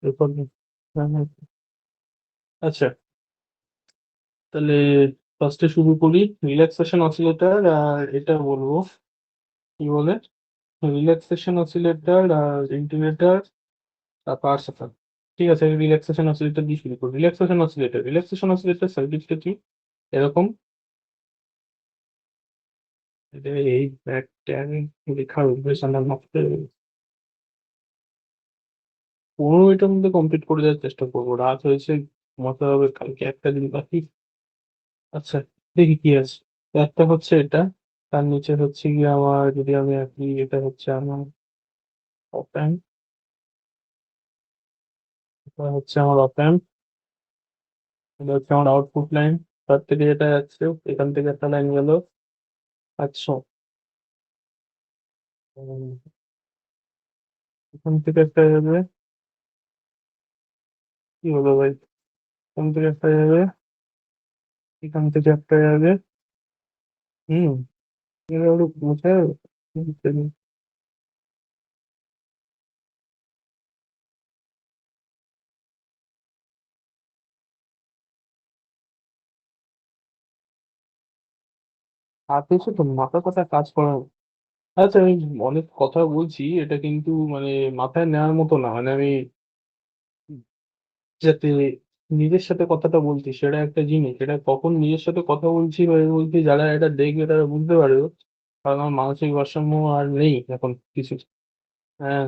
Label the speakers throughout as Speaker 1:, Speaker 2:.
Speaker 1: Recording. হ্যাঁ, হ্যাঁ। আচ্ছা, তাহলে ফার্স্টে শুরু করি। রিল্যাক্সেশন অসিলেটর আর এটা বলবো কি বলে, রিল্যাক্সেশন অসিলেটর আর ইন্টিগ্রেটর আর পাওয়ার সাপ্লাই। ঠিক আছে, রিল্যাক্সেশন অসিলেটর দিয়ে শুরু করি। রিল্যাক্সেশন অসিলেটর সার্কিটটা কি এরকম। এটা এই ব্যাক ট্যাগ লেখার অভ্যেস আমার মাত্র 15 মিনিটের মধ্যে কমপ্লিট করে দেওয়ার চেষ্টা করবো। রাত হয়েছে, ঘুমাতে হবে, কালকে একটা দিন বাকি। আচ্ছা, দেখি কি আছে। একটা হচ্ছে এটা, তার নিচে হচ্ছে গিয়ে আমার, যদি আমি আঁকি, এটা হচ্ছে আমার অপ অ্যাম্প, এটা হচ্ছে আমার অপ অ্যাম্প, এটা হচ্ছে আমার আউটপুট লাইন। তার থেকে যেটা যাচ্ছে, এখান থেকে একটা লাইন গেল। আচ্ছা, উম, এখান থেকে একটা যাবে। কি হলো ভাই, এখান থেকে একটা যাবে, এখান থেকে একটা যাবে। হুম, এটা একটু বোঝায়। হাতে এসে তো মাথা কথা কাজ করা। আচ্ছা, আমি অনেক কথা বলছি, এটা কিন্তু মানে মাথায় নেওয়ার মতো না। মানে আমি যাতে নিজের সাথে কথাটা বলছি সেটা একটা জিনিস, এটা কখন নিজের সাথে কথা বলছি বা এ বলছি, যারা এটা দেখবে তারা বুঝতে পারবে। কারণ আমার মানসিক ভারসাম্য আর নেই এখন কিছু। হ্যাঁ,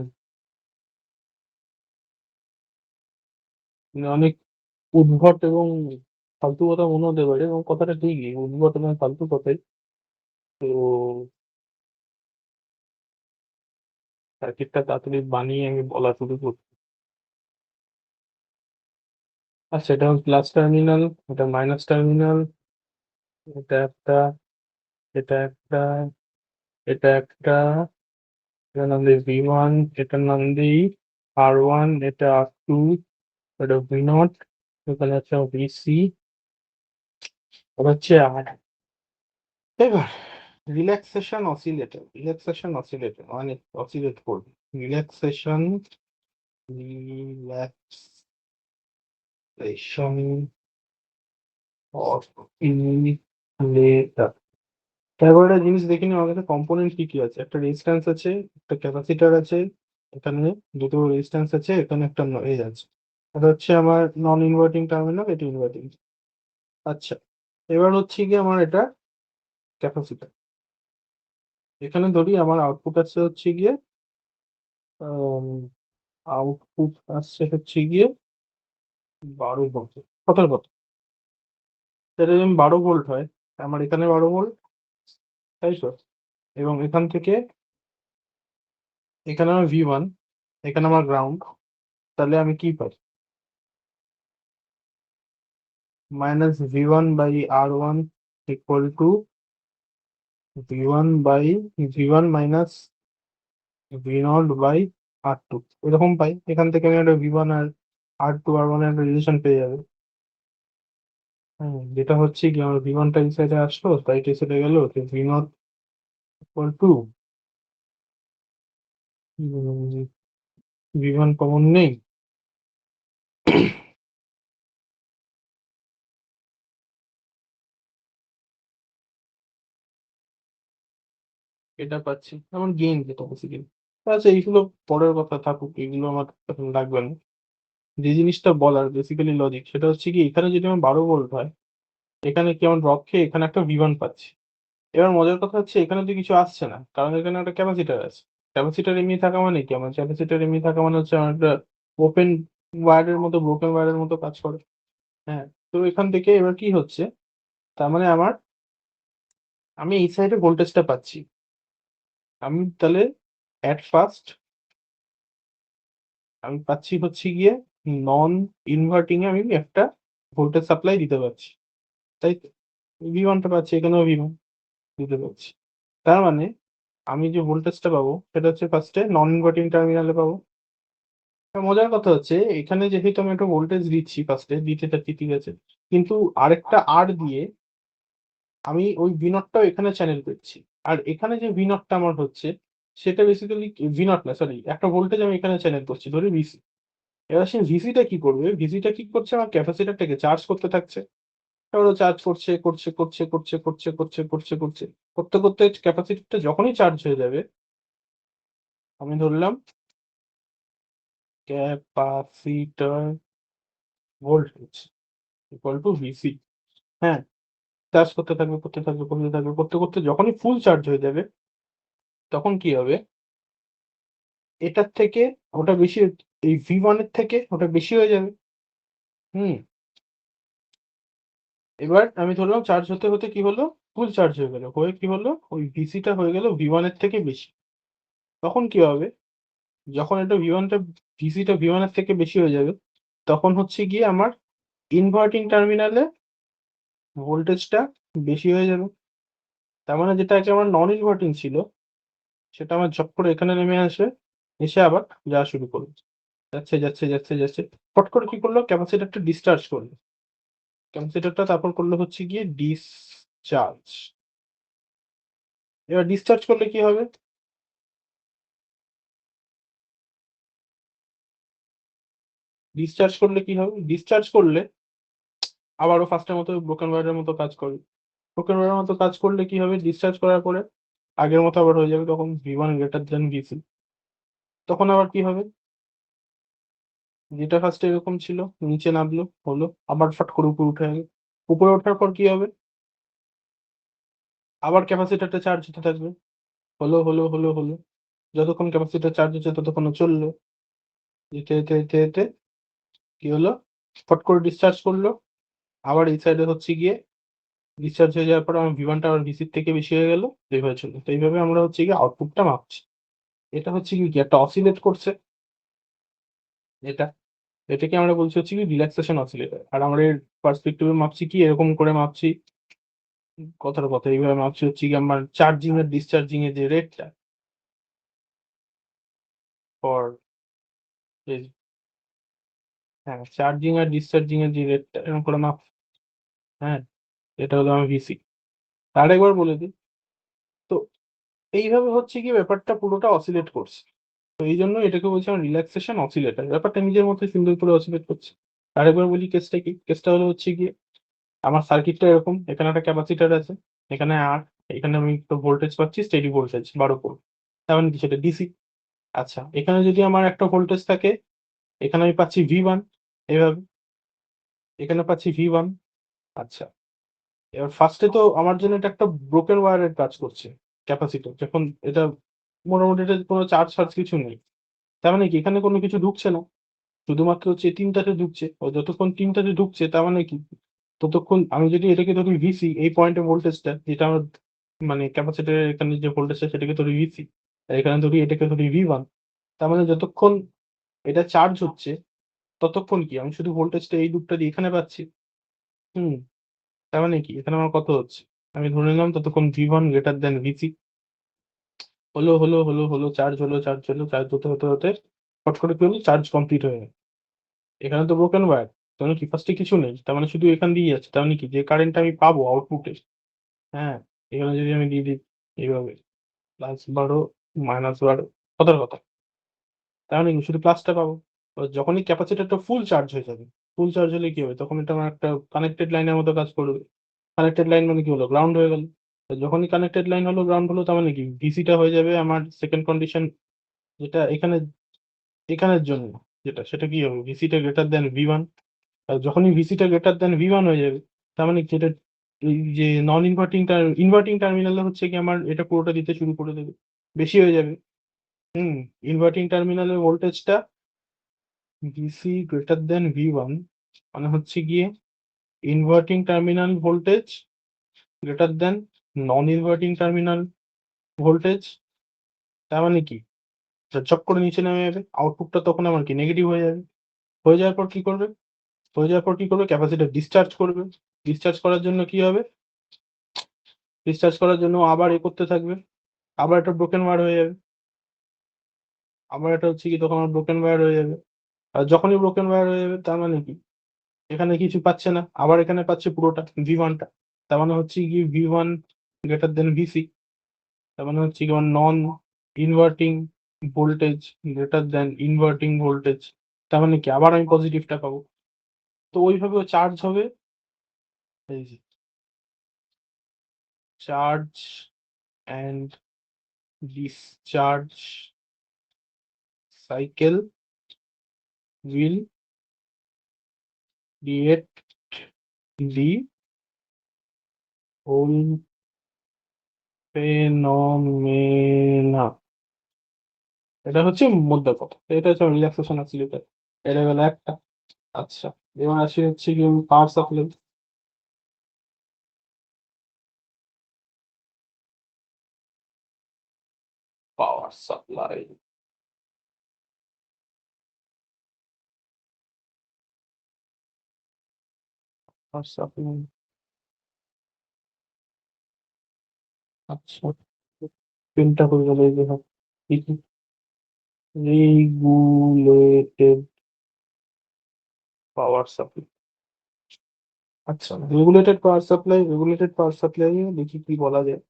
Speaker 1: মানে অনেক উদ্ভট এবং ফালতু কথা মনে হতে পারে, এবং কথাটা ঠিকই, উদ্ভট এবং ফালতু কথাই। তো সার্কিটটা তাড়াতাড়ি বানিয়ে আমি বলা শুরু করছি। আচ্ছা, এটা প্লাস টার্মিনাল, এটা মাইনাস টার্মিনাল, এটা একটা, এটা একটা, এটা একটা, এটার নাম দিই V1, এটার নাম দিই R1, এটা R2, এটা V0, এখানে হচ্ছে VC, এটা হচ্ছে R। এবার রিল্যাক্সেশন অসিলেটর মানে অসিলেট করবে। Relaxation, relaxation oscillator. তারপর একটা জিনিস দেখে নিই, আমার কাছে কম্পোনেন্ট কি কি আছে। একটা রেজিস্ট্যান্স আছে, একটা ক্যাপাসিটর আছে, এখানে দুটো রেজিস্ট্যান্স আছে, এখানে একটা নয়েজ আছে। এটা হচ্ছে আমার নন ইনভার্টিং টার্মিনাল, এটা ইনভার্টিং। আচ্ছা, এবার হচ্ছে কি আমার এটা ক্যাপাসিটর। এখানে ধরি আমার আউটপুট আসছে হচ্ছে গিয়ে, আউটপুট আসছে হচ্ছে গিয়ে 12 ভোল্ট, 17 ভোল্ট। এটা যদি 12 ভোল্ট হয়, আমার এখানে 12 ভোল্ট, তাই তো। এবং এখান থেকে এখানে আমার V1, এখানে আমার গ্রাউন্ড। তাহলে আমি কি পাই? -V1/R1 equal to V1 minus V0/R2, এরকম পাই। এখান থেকে আমি একটা V1 আর R1 এর একটা রিলেশন পেয়ে যাবে। যেটা হচ্ছে কি, আমার V1টা এই সাইডে আসলো, তাই এই সাইডে গেল, V0 equal to V1 common নেই, এটা পাচ্ছি আমার গেইন যেটা বেসিক্যালি। আচ্ছা, এইগুলো পরের কথা থাকুক, এগুলো আমার এখন লাগবে না। যে জিনিসটা বলার বেসিক্যালি লজিক, সেটা হচ্ছে কি, এখানে যদি আমার 12 ভোল্ট হয়, এখানে কি আমার ড্রপ খেয়ে এখানে একটা V1 পাচ্ছি। এবার মজার কথা হচ্ছে, এখানে তো কিছু আসছে না, কারণ এখানে একটা ক্যাপাসিটার আছে। ক্যাপাসিটার এমনি থাকা মানে কি, আমার ক্যাপাসিটার এমনি থাকা মানে হচ্ছে আমার একটা ওপেন ওয়্যারের মতো, ব্রোকেন ওয়্যারের মতো কাজ করে। হ্যাঁ, তো এখান থেকে এবার কি হচ্ছে, তার মানে আমি এই সাইডে ভোল্টেজটা পাচ্ছি। আমি তাহলে অ্যাট ফার্স্ট আমি পাচ্ছি হচ্ছে গিয়ে নন ইনভার্টিং এ আমি একটা ভোল্টেজ সাপ্লাই দিতে পারছি, তাই তো। V1টা পাচ্ছি, এখানেও V1 দিতে পারছি। তার মানে আমি যে ভোল্টেজটা পাবো সেটা হচ্ছে ফার্স্টে নন ইনভার্টিং টার্মিনালে পাবো। আর মজার কথা হচ্ছে, এখানে যেহেতু আমি একটা ভোল্টেজ দিচ্ছি, ফার্স্টে দিতে চাচ্ছি, ঠিক আছে, কিন্তু আরেকটা আর দিয়ে আমি ওই V0টাও এখানে চ্যানেল করছি। আর এখানে যে V0টা আমার হচ্ছে, সেটা বেসিক্যালি V0 না, সরি, একটা ভোল্টেজ আমি এখানে চ্যানেল করছি, ধরি VC। এবার সেই ভিসিটা কি করবে? ভিসিটা কি করছে? আমার ক্যাপাসিটরটাকে চার্জ করতে থাকছে। এবার ও চার্জ করছে, করছে, করছে, করছে, করছে, করছে, করছে, করছে। করতে, করতে ক্যাপাসিটরটা যখনই চার্জ হয়ে যাবে, আমি ধরলাম capacitor voltage equal to VC. হ্যাঁ? চার্জ করতে থাকবে, করতে থাকবে, করতে থাকবে, করতে, করতে যখনই ফুল চার্জ হয়ে যাবে, তখন কি হবে? এটার থেকে ওটা বেশি, এই V1 এর থেকে ওটা বেশি হয়ে যাবে। হুম? এবার আমি ধরলাম চার্জ হতে, হতে কি হলো? ফুল চার্জ হয়ে গেল। হয়ে কি হলো? ওই ভিসিটা হয়ে গেল V1 এর থেকে বেশি। তখন কি হবে? যখন এটা V1 টা ভিসিটা V1 এর থেকে বেশি হয়ে যাবে, তখন হচ্ছে গিয়ে আমার ইনভার্টিং টার্মিনালে ভোল্টেজটা বেশি হয়ে যাবে। তার মানে যেটা আগে আমার নন ইনভার্টিং ছিল, সেটা আমার ঝপ করে এখানে নেমে আসবে। এসে আবার যাওয়া শুরু করবে। যাচ্ছে, যাচ্ছে, যাচ্ছে, যাচ্ছে। ফট করে কি করলো? ক্যাপাসিটরটা ডিসচার্জ করলো। ক্যাপাসিটরটা তারপর করলো হচ্ছে গিয়ে ডিসচার্জ। এবার ডিসচার্জ করলে কি হবে? ডিসচার্জ করলে কি হবে? ডিসচার্জ করলে আবারও ফার্স্টের মতো ব্রোকেন ওয়্যারের মতো কাজ করবে। ব্রোকেন ওয়্যারের মতো কাজ করলে কি হবে? ডিসচার্জ করার পরে আগের মতো আবার হয়ে যাবে, তখন V1 গ্রেটার দেন ভিসি। তখন আবার কি হবে? যেটা ফার্স্টে এরকম ছিল, নিচে নামলো, হলো, আবার ফট করে উপরে উঠে গেল। উপরে ওঠার পর কি হবে? আবার ক্যাপাসিটরটা চার্জ হতে থাকবে। হলো, হলো, হলো, হলো। যতক্ষণ ক্যাপাসিটর চার্জ হচ্ছে ততক্ষণ ও চললো। যেতে, যেতে, যেতে, যেতে কি হলো? ফট করে ডিসচার্জ করলো। আবার এই সাইডে হচ্ছে গিয়ে ডিসচার্জ হয়ে যাওয়ার পর আমার V1 টা আবার ভিসির থেকে বেশি হয়ে গেল। এইভাবে চললো। তো এইভাবে আমরা হচ্ছে গিয়ে আউটপুটটা মাপছি। এটা হচ্ছে কি একটা অসিলেট করছে, এটা। এটাকে আমরা বলছি হচ্ছে কি রিল্যাক্সেশন অসিলেটর। আর আমরা এর পার্সপেক্টিভে মাপছি কি? এরকম করে মাপছি। কথার কথা এইভাবে মাপছি হচ্ছে কি আমার চার্জিং আর ডিসচার্জিং এর যে রেটটা ফর, হ্যাঁ, চার্জিং আর ডিসচার্জিং এর যে রেটটা এরকম করে মাপ। হ্যাঁ, এটা হলো আমার ভিসি। আরেকবার বলে দিই। তো এইভাবে হচ্ছে কি ব্যাপারটা পুরোটা অসিলেট করছে। তো এই জন্য এটাকে বলছি আমার রিল্যাক্সেশন অসিলেটর। ব্যাপারটা নিজের মধ্যে সুন্দর করে অসিলেট করছে। আরেকবার বলি কেসটা কি? কেসটা হলো হচ্ছে গিয়ে আমার সার্কিটটা এরকম, এখানে একটা ক্যাপাসিটর আছে, এখানে আর এখানে আমি একটা ভোল্টেজ পাচ্ছি, স্টেডি ভোল্টেজ 12 ভোল্ট। তার মানে কি? সেটা ডিসি। আচ্ছা, এখানে যদি আমার একটা ভোল্টেজ থাকে, এখানে আমি পাচ্ছি V1, এভাবে এখানে পাচ্ছি V1। আচ্ছা, এবার ফার্স্টে তো আমার জন্য এটা একটা ব্রোকেন ওয়্যারের কাজ করছে। ক্যাপাসিটর যখন এটা মোটামুটি এটা কোনো চার্জ ফার্জ কিছু নেই। তার মানে কি এখানে কোনো কিছু ঢুকছে না, শুধুমাত্র হচ্ছে তিনটাতে ঢুকছে। ও যতক্ষণ তিনটাতে ঢুকছে তার মানে কি, ততক্ষণ আমি যদি এটাকে ধরি ভিসি, এই পয়েন্টে ভোল্টেজটা যেটা আমার মানে ক্যাপাসিটরের এখানে যে ভোল্টেজটা সেটাকে ধরি ভিসি, আর এখানে ধরি এটাকে ধরি V1। তার মানে যতক্ষণ এটা চার্জ হচ্ছে ততক্ষণ কি আমি শুধু ভোল্টেজটা এই লুপটা দিয়ে এখানে পাচ্ছি। হুম। তার মানে কি এখানে আমার কত হচ্ছে? আমি ধরে নিলাম ততক্ষণ V1 গ্রেটার দেন ভিসি। হলো, হলো, হলো, হলো, চার্জ হলো, চার্জ হলো, চার্জ হতে, হতে, হতে ফট করে কি হলো? চার্জ কমপ্লিট হয়ে গেল। এখানে তো ব্রোকেন ওয়্যার, তার মানে কি ফার্স্টে কিছু নেই, তার মানে শুধু এখান দিয়েই যাচ্ছে। তার মানে কি যে কারেন্ট আমি পাবো আউটপুটে, হ্যাঁ, এখানে যদি আমি দিয়ে দিই এইভাবে +12 -12, কথার কথা, তার মানে কি শুধু প্লাসটা পাবো। তো যখনই ক্যাপাসিটরটা ফুল চার্জ হয়ে যাবে, ফুল চার্জ হলে কি হবে? তখন এটা আমার একটা কানেক্টেড লাইনের মতো কাজ করবে। কানেক্টেড লাইন মানে কি হলো? গ্রাউন্ড হয়ে গেল। তো যখনই কানেক্টেড লাইন হলো, গ্রাউন্ড হলো, তার মানে কি ভিসিটা হয়ে যাবে আমার সেকেন্ড কন্ডিশন, যেটা এখানে এখানের জন্য, যেটা সেটা কি হবে? ভিসিটা গ্রেটার দেন V1। আর যখনই ভিসিটা গ্রেটার দেন V1 হয়ে যাবে, তার মানে যেটা এই যে নন ইনভার্টিং ইনভার্টিং টার্মিনালে হচ্ছে কি আমার এটা পুরোটা দিতে শুরু করে দেবে, বেশি হয়ে যাবে। হুম। ইনভার্টিং টার্মিনালের ভোল্টেজটা ভিসি গ্রেটার দেন V1 মানে হচ্ছে গিয়ে inverting terminal voltage greater than non inverting terminal voltage. তার মানে কি চক করে নিচে নেমে যাবে, আউটপুটটা তখন আমার কি নেগেটিভ হয়ে যাবে। হয়ে যাওয়ার পর কি করবে? হয়ে যাওয়ার পর কি করবে? ক্যাপাসিটর ডিসচার্জ করবে। ডিসচার্জ করার জন্য কি হবে? ডিসচার্জ করার জন্য আবার করতে থাকবে। আবার একটা ব্রোকেন ওয়্যার হয়ে যাবে। আবার এটা হচ্ছে কি তখন আমার ব্রোকেন ওয়্যার হয়ে যাবে। আর যখনই ব্রোকেন ওয়্যার হয়ে যাবে তার মানে কি এখানে কিছু পাচ্ছে না, আবার এখানে পাচ্ছে পুরোটা V1 টা। তার মানে হচ্ছে কি V1 গ্রেটার দেন ভিসি। তার মানে হচ্ছে কি আমার non inverting voltage greater than inverting voltage. তার মানে কি আবার আমি পজিটিভটা পাবো। তো ওইভাবে চার্জ হবে, এই যে charge and discharge cycle will create the whole phenomena. এটা হচ্ছে মধ্যে কথা, এটা হচ্ছে রিল্যাক্সেশন অ্যাক্সিলেটর। এটা গেল একটা। আচ্ছা, এবার আসি হচ্ছে কি power supply. Power supply, power supply. আচ্ছা, তিনটা করে গেলে এই যে রেগুলেটেড পাওয়ার সাপ্লাই। আচ্ছা, রেগুলেটেড পাওয়ার সাপ্লাই দেখি কি বলা যায়।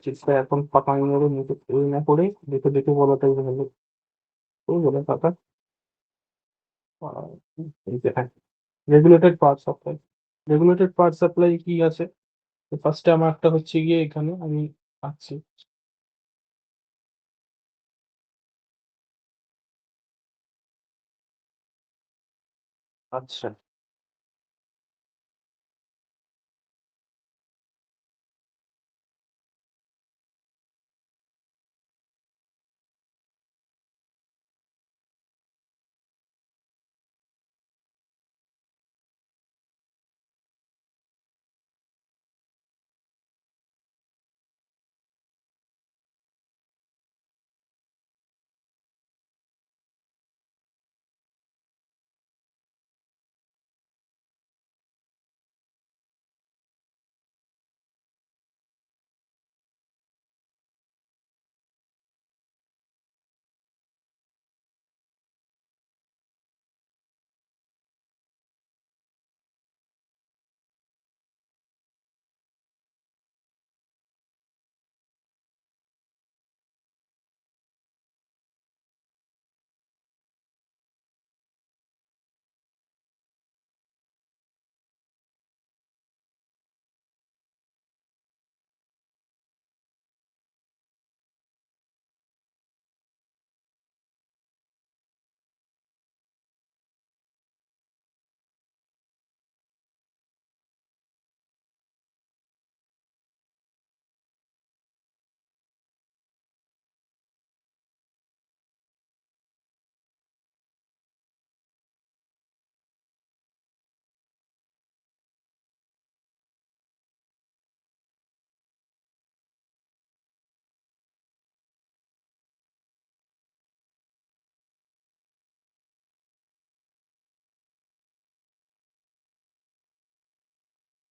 Speaker 1: চিন্তা এখন ফাঁকা মেরে মুখে তৈরি না করে দেখে দেখে বলাটাই ভালো। তো বলে ফাঁকা। এই যে হ্যাঁ, regulated power supply. Regulated power supply কি আছে? ফার্স্টে আমার একটা হচ্ছে গিয়ে এখানে আমি আছি। আচ্ছা,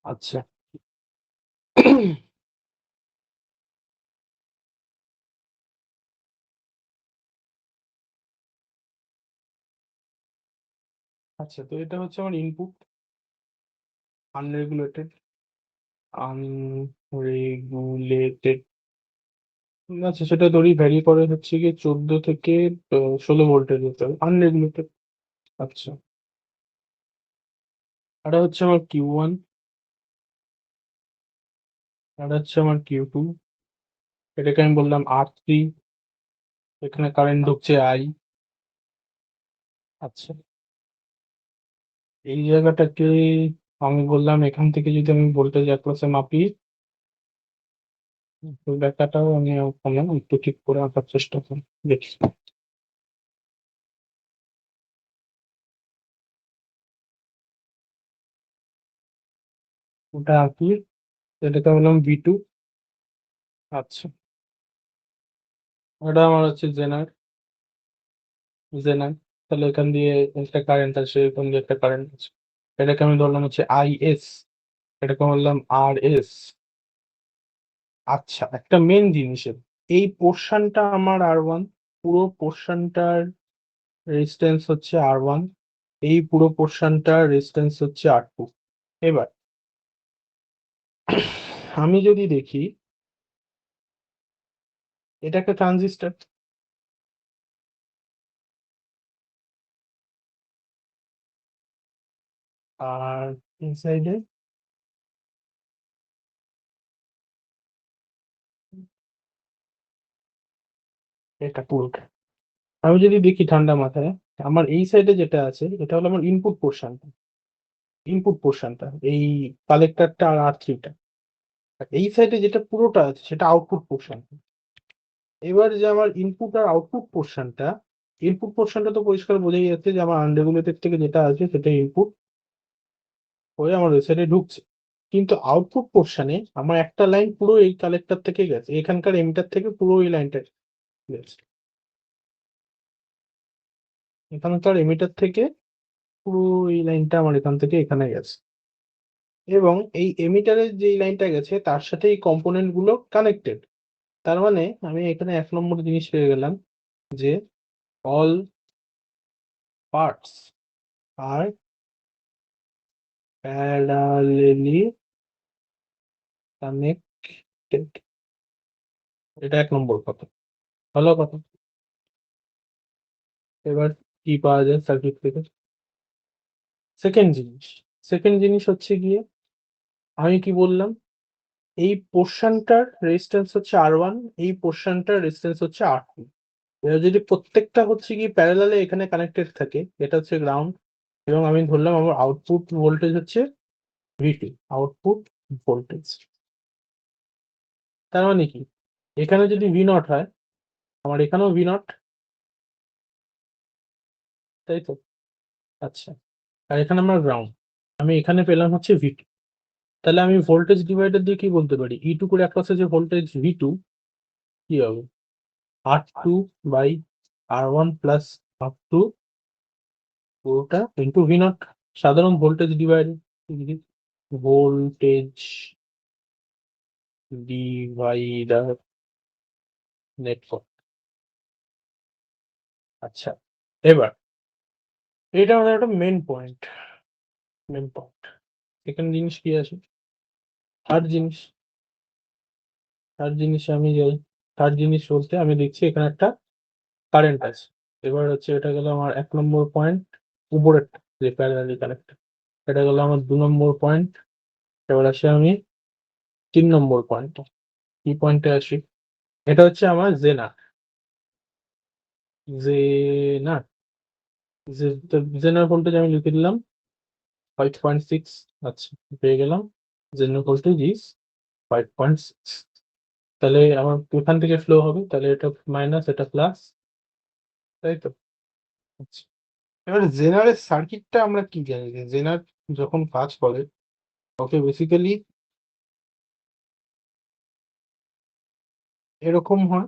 Speaker 1: আচ্ছা। আচ্ছা, তো এটা হচ্ছে আমার ইনপুট, আনরেগুলেটেড। আনরেগুলেটেড, আচ্ছা সেটা ধরি ভ্যারি করে হচ্ছে গিয়ে 14 থেকে 16 ভোল্টের ভিতরে আনরেগুলেটেড। আচ্ছা, এটা হচ্ছে আমার Q1, এটা হচ্ছে আমার Q2, এটাকে আমি বললাম R3। এখানে কারেন্ট ঢুকছে I। আচ্ছা, এই জায়গাটাকে আমি বললাম এখান থেকে যদি আমি ভোল্টেজ এক ক্লাসে মাপি, তো ব্যাখ্যাটাও আমি ওখানে একটু ঠিক করে আঁকার চেষ্টা করি, দেখি। ওটা আঁকি, এটাকে বললাম V2। আচ্ছা, ওটা আমার হচ্ছে জেনার, জেনার। তাহলে এখান দিয়ে একটা কারেন্ট আছে, এখান দিয়ে একটা কারেন্ট আছে। এটাকে আমি ধরলাম হচ্ছে IS, এটাকে বললাম RS। আচ্ছা, একটা মেন জিনিসের, এই পোর্শনটা আমার R1, পুরো পোর্শনটার রেজিস্ট্যান্স হচ্ছে R1, এই পুরো পোর্শনটার রেজিস্ট্যান্স হচ্ছে R2। এবার আমি যদি দেখি, এটা একটা ট্রানজিস্টর, আর এই সাইডে এটা পুরোটা। আমি যদি দেখি ঠান্ডা মাথায়, আমার এই সাইডে যেটা আছে এটা হলো আমার ইনপুট পোর্শনটা এই কালেক্টরটা আর R3টা। আর এই সাইডে যেটা পুরোটা আছে সেটা আউটপুট পোর্শন। এবার যে আমার ইনপুট আর আউটপুট পোর্শনটা তো পরিষ্কার বোঝাই যাচ্ছে যে আমার আনরেগুলেটেড থেকে যেটা আছে সেটা ইনপুট হয়ে আমার ওই সাইডে ঢুকছে। কিন্তু আউটপুট পোর্শনে আমার একটা লাইন পুরো এই কালেক্টর থেকে গেছে, এখানকার এমিটার থেকে পুরো এই লাইনটা গেছে, এখানকার এমিটার থেকে পুরো এই লাইনটা আমার এখান থেকে এখানে গেছে। এবং এই এমিটারের যে লাইনটা গেছে তার সাথে এই কম্পোনেন্ট গুলো কানেক্টেড। তার মানে আমি এখানে 1 নম্বর জিনিস পেয়ে গেলাম যে অল পার্টস আর প্যারালালি কানেক্টেড। এটা 1 নম্বর কথা, ভালো কথা। এবার কি পাওয়া যায় সার্কিট থেকে? সেকেন্ড জিনিস সেকেন্ড জিনিস হচ্ছে গিয়ে আমি কি বললাম, এই পোর্শনটার রেজিস্ট্যান্স হচ্ছে R1, এই পোর্শনটার রেজিস্ট্যান্স হচ্ছে R2। এবার যদি প্রত্যেকটা হচ্ছে কি প্যারালালে এখানে কানেক্টেড থাকে, এটা হচ্ছে গ্রাউন্ড, এবং আমি ধরলাম আমার আউটপুট ভোল্টেজ হচ্ছে V2, আউটপুট ভোল্টেজ। তার মানে কি, এখানে যদি V0 হয় আমার এখানেও V0, তাই তো? আচ্ছা, আর এখানে আমার গ্রাউন্ড, আমি এখানে পেলাম হচ্ছে V2। তাহলে আমি ভোল্টেজ ডিভাইডার দিয়ে কি বলতে পারি, E2 করে অ্যাক্রসে যে ভোল্টেজ V2 কি হবে, R2/R1 প্লাস R2 পুরোটা ইন্টু V0, সাধারণ ভোল্টেজ ভোল্টেজ ডিভাইডার নেটওয়ার্ক। আচ্ছা, এবার এটা আমাদের একটা মেন পয়েন্ট। সেকেন্ড জিনিস কি আছে, থার্ড জিনিস থার্ড জিনিসে আমি যাই। থার্ড জিনিস বলতে আমি দেখছি এখানে একটা কারেন্ট আছে। এবার হচ্ছে এটা গেল আমার 1 নম্বর পয়েন্ট, উপরের যে প্যারালালি কানেক্ট, এটা গেল আমার 2 নম্বর পয়েন্ট। এবার আসি আমি 3 নম্বর পয়েন্ট। কি পয়েন্টে আসি, এটা হচ্ছে আমার জেনার। জেনার জেনার ভোল্টেজ আমি লিখে দিলাম 5.6। আচ্ছা, পেয়ে গেলাম জেনার ভোল্টেজ ইজ 5.6। তাহলে আমার এখান থেকে ফ্লো হবে, তাহলে এটা মাইনাস এটা প্লাস, তাই তো? আচ্ছা, এবার জেনারের সার্কিটটা আমরা কি জানি, যে জেনার যখন কাজ করে ওকে বেসিক্যালি এরকম হয়,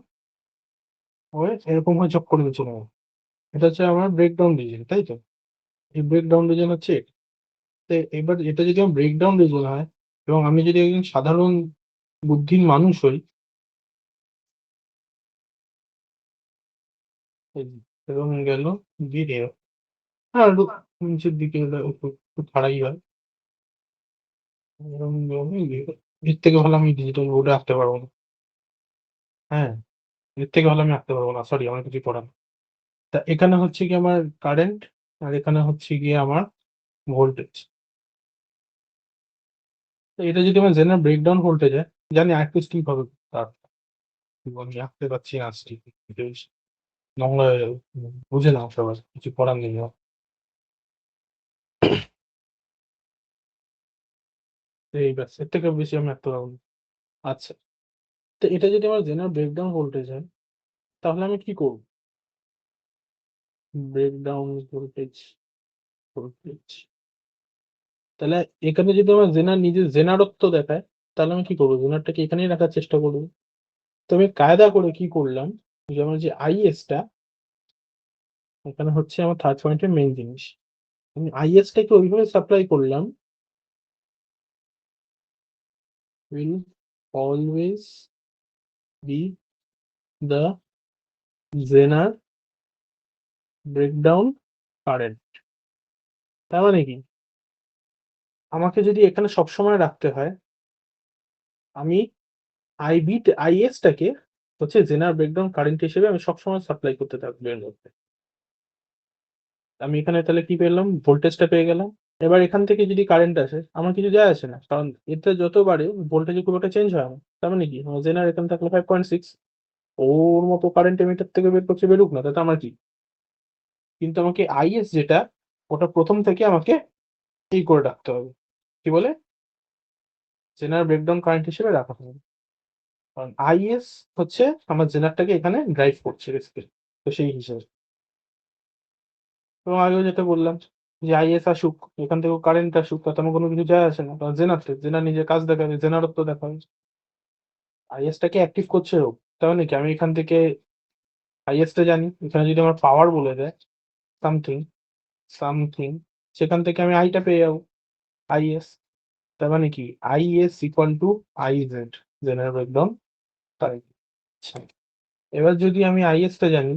Speaker 1: এরকম হয় চক করে চলে যায়। এটা হচ্ছে আমার ব্রেকডাউন রিজন, তাই তো? এই ব্রেকডাউন রিজন হচ্ছে এটা। তো এবার এটা যদি আমার ব্রেকডাউন রিজন হয় এবং আমি যদি একজন সাধারণ বুদ্ধির মানুষ হই, এই যে, এবং গেল ভিডিও, হ্যাঁ একটু নিচের দিকে হলে একটু একটু খাড়াই হয়, এরকম এর থেকে ভালো আমি ডিজিটাল বোর্ডে আঁকতে পারবো না। হ্যাঁ, এর থেকে ভালো আমি আঁকতে পারবো না, সরি, আমার কিছু করার নেই। তা এখানে হচ্ছে কি আমার কারেন্ট, আর এখানে হচ্ছে গিয়ে আমার ভোল্টেজ। তো এটা যদি আমার জেনারেল ব্রেকডাউন ভোল্টেজ হয়, জানি আরেকটু স্টিপ হবে তার, আমি আঁকতে পারছি না স্টিপ, নাহলে বুঝে নাও সবাই, কিছু করার নেই আমার। এই ব্যাস, এর থেকে বেশি আমি আঁকতে পারবো না। আচ্ছা, তো এটা যদি আমার জেনারেল ব্রেকডাউন ভোল্টেজ হয় তাহলে আমি কি করব, ব্রেকডাউন ভোল্টেজ। তাহলে এখানে যদি আমার জেনার নিজের জেনারত্ব দেখায়, তাহলে আমি কি করবো, জেনারটাকে এখানেই রাখার চেষ্টা করবো। তো আমি কায়দা করে কি করলাম, যে আমার যে আইএসটা এখানে হচ্ছে আমার থার্ড পয়েন্টের মেইন জিনিস, আমি আইএসটাকে ওইভাবে সাপ্লাই করলাম, will always be the Zener breakdown current। তার মানে কি, আমাকে যদি এখানে সবসময় রাখতে হয়, আমি আইএসটাকে হচ্ছে জেনার ব্রেকডাউন কারেন্ট হিসেবে আমি সবসময় সাপ্লাই করতে থাকবো এর মধ্যে। আমি এখানে তাহলে কি পেলাম, ভোল্টেজটা পেয়ে গেলাম, এবার এখান থেকে যদি কারেন্ট আসে আমার কিছু যায় আসে না, কারণ এতে যত বাড়ে ভোল্টেজে খুব একটা চেঞ্জ হয় না। তার মানে কি জেনার এখানে থাকলে 5.6, ওর মতো কারেন্ট এমিটার থেকে বের করছে, বেরুক না, তাতে আমার কি। কিন্তু আমাকে আইএস যেটা, ওটা প্রথম থেকে আমাকে এই করে রাখতে হবে, কি বলে, জেনার ব্রেকডাউন কারেন্ট হিসেবে রাখা হবে। কারণ আইএস হচ্ছে আমার জেনারটাকে এখানে ড্রাইভ করছে বেসিক্যালি। তো সেই হিসেবে এবং আগেও যেটা বললাম যে আইএস আসুক, এখান থেকে কারেন্ট আসুক, তাতে আমার কোনো কিছু যায় আসে না, কারণ জেনার নিজের কাজ দেখাবে, জেনারত্ব দেখাবে, আইএসটাকে অ্যাক্টিভ করছে হোক। তার মানে কি আমি এখান থেকে আইএসটা জানি, এখানে যদি আমার পাওয়ার বলে দেয় সামথিং সামথিং, সেখান থেকে আমি আইটা পেয়ে যাবো, আইএস। তার মানে কি is equal two IZ, general breakdown. তাই আচ্ছা, এবার যদি আমি আইএসটা জানি,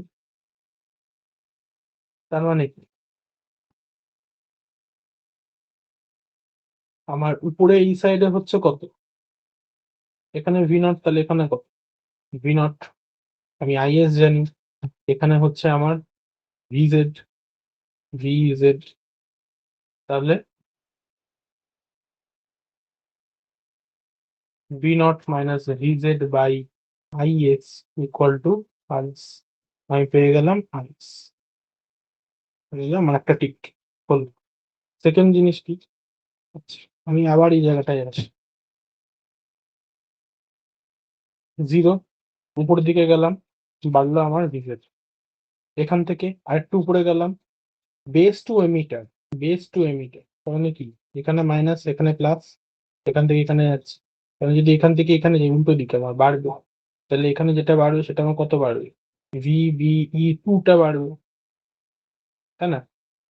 Speaker 1: তার মানে কি আমার উপরে এই সাইডে হচ্ছে কত, এখানে ভি নট, তাহলে এখানে কত ভি নট, আমি আইএস জানি, এখানে হচ্ছে আমার ভিজেড, ভিজেড, তাহলে V naught minus V Z by I S equal to I S. আমি পেয়ে গেলাম আইএস, আমার একটা টিক হল। সেকেন্ড জিনিস কি, আচ্ছা আমি আবার এই জায়গাটায় আসি, জিরো, উপরের দিকে গেলাম, বাড়লো আমার ভিজেড, এখান থেকে আরেকটু উপরে গেলাম, base two emitter, base two emitter তাহলে কি, এখানে মাইনাস এখানে প্লাস, এখান থেকে এখানে যাচ্ছে, তাহলে যদি এখান থেকে এখানে যাই উল্টো দিকে আমার বাড়বে, তাহলে এখানে যেটা বাড়বে সেটা আমার কত বাড়বে, ভি বি ই টুটা বাড়বে, তাই না।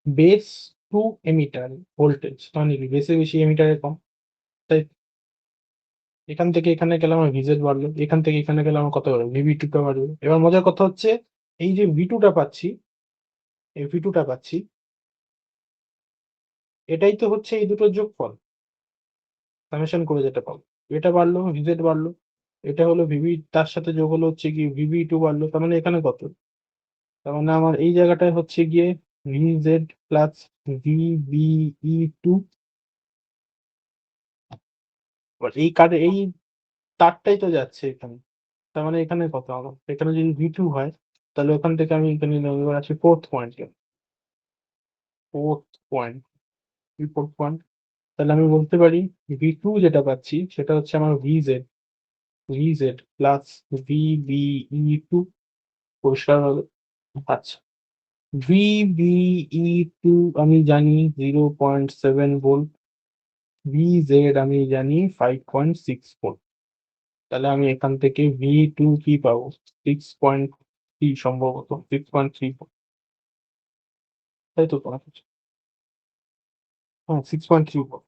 Speaker 1: বেস টু এমিটার ভোল্টেজ মানে কি, বেসে বেশি এমিটারে কম, তাই এখান থেকে এখানে গেলে আমার ভিজেড বাড়লো, এখান থেকে এখানে গেলে আমার কত বাড়বে, ভিভি টুটা বাড়বে। এবার মজার কথা হচ্ছে এই যে ভি টুটা পাচ্ছি, এই ভি টুটা পাচ্ছি, এটাই তো হচ্ছে এই দুটোর যোগফল, সামেশন করে যেটা পাবো, এটা বাড়লো ভিজেড বাড়লো, এটা হলো ভিভি, তার সাথে যোগ হলো হচ্ছে কি ভিভি টু বাড়লো, তার মানে এখানে কত, তার মানে আমার এই জায়গাটায় হচ্ছে গিয়ে ভিজেড প্লাস ভিবিই টু। এই কার্ডে এই তারটাই তো যাচ্ছে এখানে, তার মানে এখানে কত আমার, এখানে যদি ভি টু হয় তাহলে ওখান থেকে আমি এখানে নেবো। এবার আসি ফোর্থ পয়েন্টে, ফোর্থ পয়েন্ট, ফোর্থ পয়েন্ট, তাহলে আমি বলতে পারি ভি টু যেটা পাচ্ছি সেটা হচ্ছে আমার V Z, V Z plus V B E two, পরিষ্কার হবে। আচ্ছা, ভিবিই টু আমি জানি 0.7 ভোল্ট, ভিজেড আমি জানি 5.6 ভোল্ট, তাহলে আমি এখান থেকে ভি টু কি পাবো, 6.3, সম্ভবত 6.3, তাই তো কোনো কিছু, হ্যাঁ 6.3 ভোল্ট,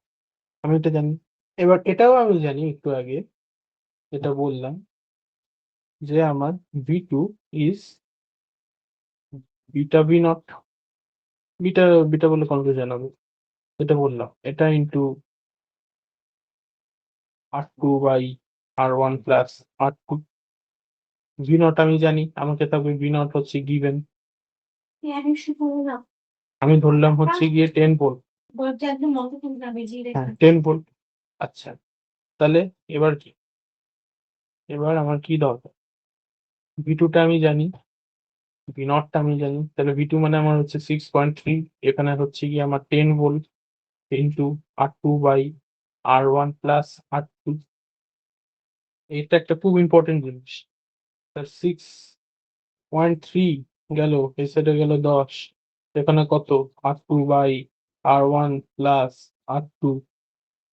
Speaker 1: আমি এটা জানি। এবার এটাও আমি জানি একটু আগে এটা বললাম যে আমার V two is beta V naught, beta, beta বলে কনফিউশন হবে, যেটা বললাম এটা into R two by R one plus R two, V naught আমি জানি, আমাকে থাকবে ভি নট হচ্ছে গিভেন, আমি ধরলাম হচ্ছে গিয়ে 10 ভোল্ট, হ্যাঁ 10 ভোল্ট। আচ্ছা, তাহলে এবার কি, এবার আমার কি দরকার, ভি টুটা আমি জানি, ভি নটটা আমি জানি, তাহলে ভি টু মানে আমার হচ্ছে 6.3, এখানে হচ্ছে গিয়ে আমার 10 volt into R two by R one plus R two, এটা একটা খুব ইম্পর্টেন্ট জিনিস। তার 6.3 গেল, এই সাইডে গেল 10, এখানে কত, R two by R one plus R two,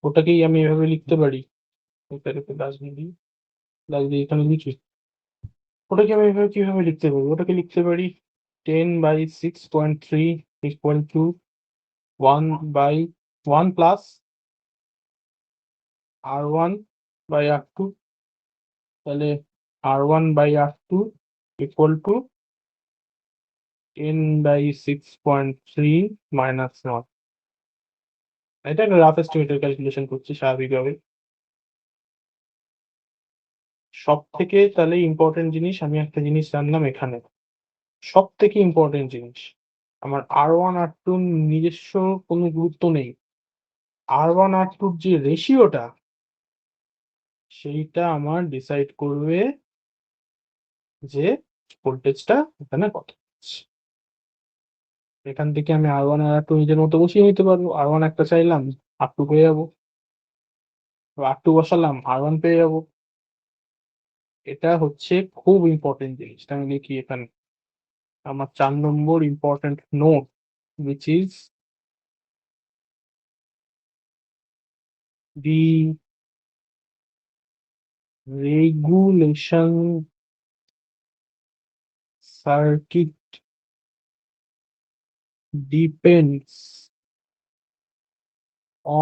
Speaker 1: ওটাকেই আমি এভাবে লিখতে পারি, এটাকে দাস দিয়ে এখানে লিখি, ওটাকে আমি এভাবে কিভাবে লিখতে পারি, ওটাকে লিখতে পারি 10/6.3 ইকুয়াল টু 1/1 প্লাস R1/R2, তাহলে R1/R2 ইকুয়াল টু 10/6.3 মাইনাস 1। এটা একটা রাফ এস্টিমেটের ক্যালকুলেশন করছি স্বাভাবিকভাবে। সব থেকে তাহলে ইম্পর্টেন্ট জিনিস আমি একটা জিনিস জানলাম এখানে, সব থেকে ইম্পর্টেন্ট জিনিস, আমার আর ওয়ান আর টু নিজস্ব কোনো গুরুত্ব নেই, R1 R2 যে রেশিওটা সেইটা আমার ডিসাইড করবে যে ভোল্টেজটা এখানে কত। এখান থেকে আমি R1 আর R2 নিজের মতো বসিয়ে নিতে পারবো। R1 একটা চাইলাম, R2 পেয়ে যাবো। R2 বসালাম, R1 পেয়ে যাবো। এটা হচ্ছে খুব ইম্পর্টেন্ট জিনিসটা আমি লিখি এখানে। আমার 4 নম্বর important note, which is the regulation circuit depends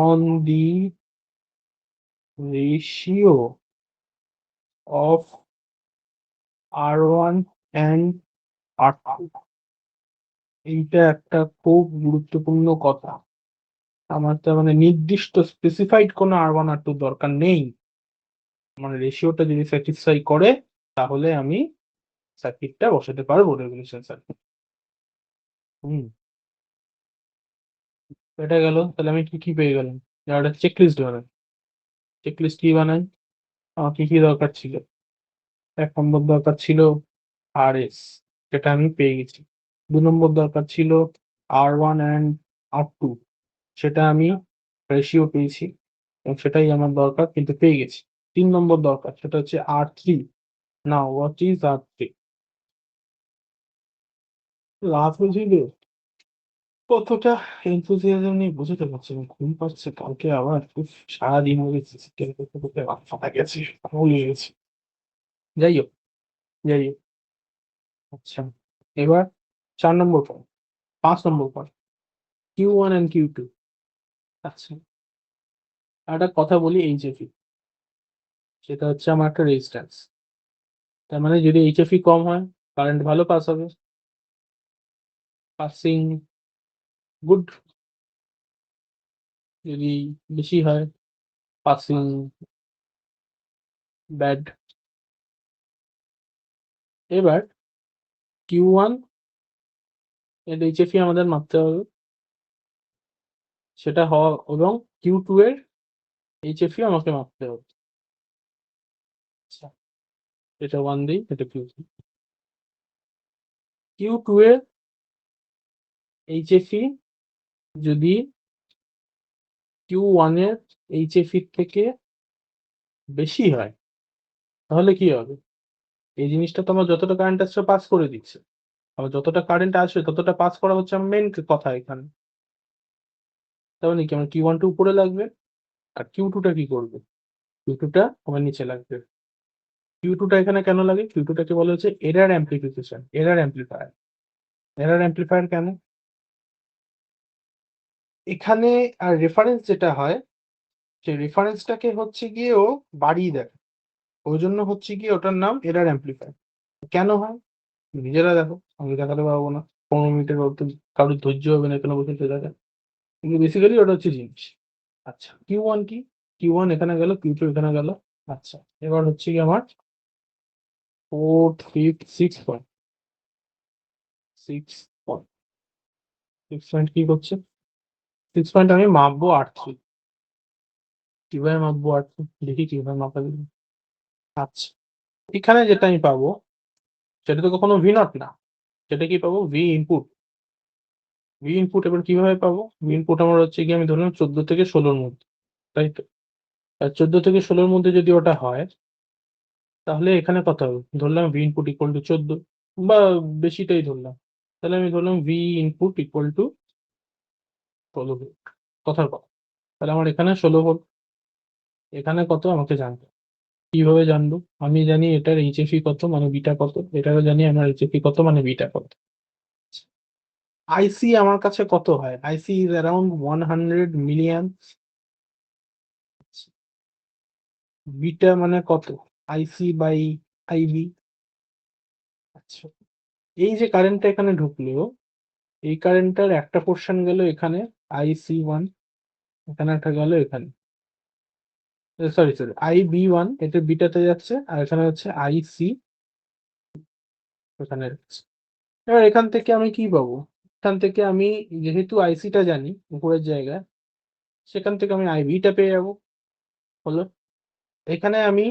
Speaker 1: on the ratio of R1 and R2. এইটা একটা খুব গুরুত্বপূর্ণ কথা। আমার তো মানে নির্দিষ্ট স্পেসিফাইড কোনো R1 R2 দরকার নেই। মানে রেশিওটা যদি স্যাটিসফাই করে তাহলে আমি সার্কিটটা বসাতে পারবো, রেগুলেশন সার্কিট। হুম, এটা গেল। তাহলে আমি কি কি পেয়ে গেলাম? একটা চেকলিস্ট বানাই। চেকলিস্ট কি বানাই? আমার কি কি দরকার ছিল? 1 নম্বর দরকার ছিল RS, যেটা আমি পেয়ে গেছি। 2 নম্বর দরকার ছিল R1 অ্যান্ড R2, সেটা আমি রেশিও পেয়েছি এবং সেটাই আমার দরকার, কিন্তু পেয়ে গেছি। 3 নম্বর দরকার, সেটা হচ্ছে R3। Now what is R3? রাত বুঝিয়ে দে। কতটা এনথুজিয়াজম নিয়ে বুঝতে পারছি না, ঘুম পাচ্ছে কালকে আবার। উফ, সারাদিন হয়ে গেছে সিরিয়াল করতে করতে মাথা গেছে, ভুলে গেছি। যাই হোক, যাই হোক। আচ্ছা, এবার 4 নম্বর পয়েন্ট, 5 নম্বর পয়েন্ট, Q1 and Q2। আচ্ছা, একটা কথা বলি, HFE সেটা হচ্ছে আমার একটা রেজিস্ট্যান্স। তার মানে যদি HFE কম হয়, কারেন্ট ভালো পাস হবে, পাসিং গুড। যদি বেশি হয়, পাসিং ব্যাড। এবার Q1 এর HFE আমাদের মাপতে হবে, সেটা হওয়া, এবং Q2 এর HFE আমাকে মাপতে হবে। আচ্ছা, এটা 1 দিই, এটা Q3। Q2 এর HFE যদি Q1 এর HFE থেকে বেশি হয়, তাহলে কি হবে? এই জিনিসটা তো আমার যতটা কারেন্ট আসছে পাস করে দিচ্ছে। আবার যতটা কারেন্ট আসবে ততটা পাস করা হচ্ছে আমার মেন কথা এখানে। তার মানে কি, আমার Q1 টা উপরে লাগবে, আর Q2 টা কি করবে? Q2 টা আমার নিচে লাগবে। Q2 টা এখানে কেন লাগে? Q2 টাকে বলা হচ্ছে error amplification, error amplifier. Error amplifier কেন? এখানে আর রেফারেন্স যেটা হয়, সেই রেফারেন্সটাকে হচ্ছে গিয়ে ও বাড়িয়ে দেয়। ওই জন্য হচ্ছে গিয়ে ওটার নাম এরার অ্যাম্প্লিফায়ার। কেন হয় নিজেরা দেখো, আমি দেখাতে পারবো না। 15 মিনিটের মধ্যে কারোর ধৈর্য হবে না এখানে বসে দেখা, কিন্তু বেসিক্যালি ওটা হচ্ছে জিনিস। আচ্ছা, Q1 কি? Q1 এখানে গেল, Q2 এখানে গেল। আচ্ছা, এবার হচ্ছে কি আমার 6 পয়েন্ট, 6 পয়েন্ট কি করছে? 6 পয়েন্ট আমি মাপবো R3। কিভাবে মাপবো R3? দেখি কিভাবে মাপা যাবে। আচ্ছা, এখানে যেটা আমি পাবো সেটা তো কখনো ভি নট না, সেটা কি পাবো? V input. ভি ইনপুট এবার কিভাবে পাবো? ভি ইনপুট আমার হচ্ছে কি, আমি ধরলাম 14 থেকে 16-র মধ্যে, তাই তো? আর 14 থেকে 16-র মধ্যে যদি ওটা হয়, তাহলে এখানে কত হবে? ধরলাম ভি ইনপুট ইকুয়াল টু 14, বা বেশিটাই ধরলাম। তাহলে আমি ধরলাম V input equal to 16 volt, কথার কথা। তাহলে আমার এখানে 16 ভোল্ট, এখানে কত আমাকে জানতে হবে। কিভাবে জানবো? আমি জানি এটার এইচএফই কত মানে বিটা কত, এটারও জানি আমার এইচএফই কত মানে বিটা কত। আইসি আমার কাছে কত হয়? I C is around 100 million. Beta মানে কত? I C by I B. আচ্ছা, এই যে কারেন্টটা এখানে ঢুকলো, এই কারেন্টটার একটা পোর্শন গেল এখানে, IC1, এখানে একটা গেল এখানে, সরি সরি, IB1 এটা বিটাতে যাচ্ছে, আর এখানে হচ্ছে IC এখানে যাচ্ছে। এবার এখান থেকে আমি কি পাবো? এখান থেকে আমি যেহেতু আইসিটা জানি উপরের জায়গায়, সেখান থেকে আমি আইভিটা পেয়ে যাবো। হলো, এখানে আমি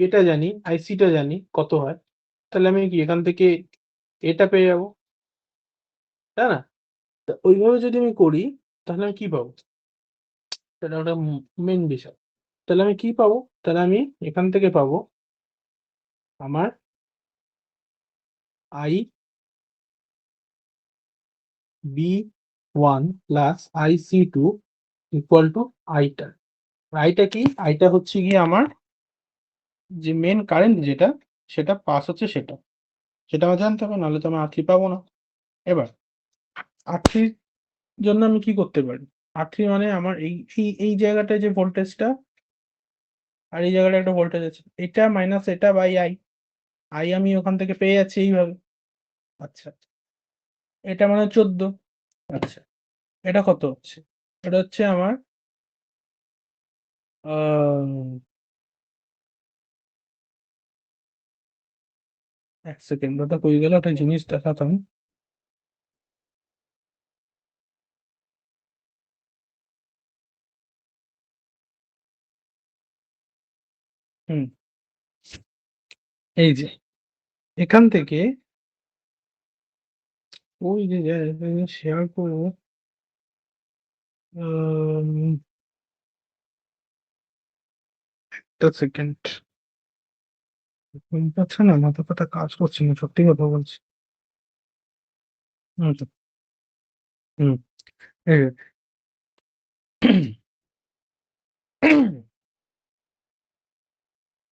Speaker 1: এটা জানি, আইসিটা জানি কত হয়, তাহলে আমি কি এখান থেকে এটা পেয়ে যাবো, তাই না? তা ওইভাবে যদি আমি করি তাহলে আমি কি পাবো? তাহলে ওটা মেন বিষয়। তাহলে আমি কি পাবো? তাহলে আমি এখান থেকে পাবো আমার I B one plus I C two equal to আইটা। আইটা কি? আইটা হচ্ছে গিয়ে আমার যে মেন কারেন্ট যেটা, সেটা পাস হচ্ছে সেটা, সেটা আমার জানতে হবে, নাহলে তো আমি R3 পাবো না। এবার R3 জন্য আমি কি করতে পারি? R3 মানে আমার এই জায়গাটায় যে ভোল্টেজটা, আর এই জায়গাটা একটা ভোল্টেজ আছে, এটা মাইনাস এটা বাই আই। আই আমি ওখান থেকে পেয়ে যাচ্ছি এইভাবে। আচ্ছা, এটা মানে 14। আচ্ছা, এটা কত হচ্ছে? এটা হচ্ছে আমার এক সেকেন্ড, ওটা কই গেল, একটা জিনিস দেখাতাম। হুম, এই যে এখান থেকে ওই যে শেয়ার করবো। একটা সেকেন্ড, ঘুম পাচ্ছে না, মাথা ফাতা কাজ করছে না, সত্যি কথা বলছি। হুম তো, হুম, এই যে,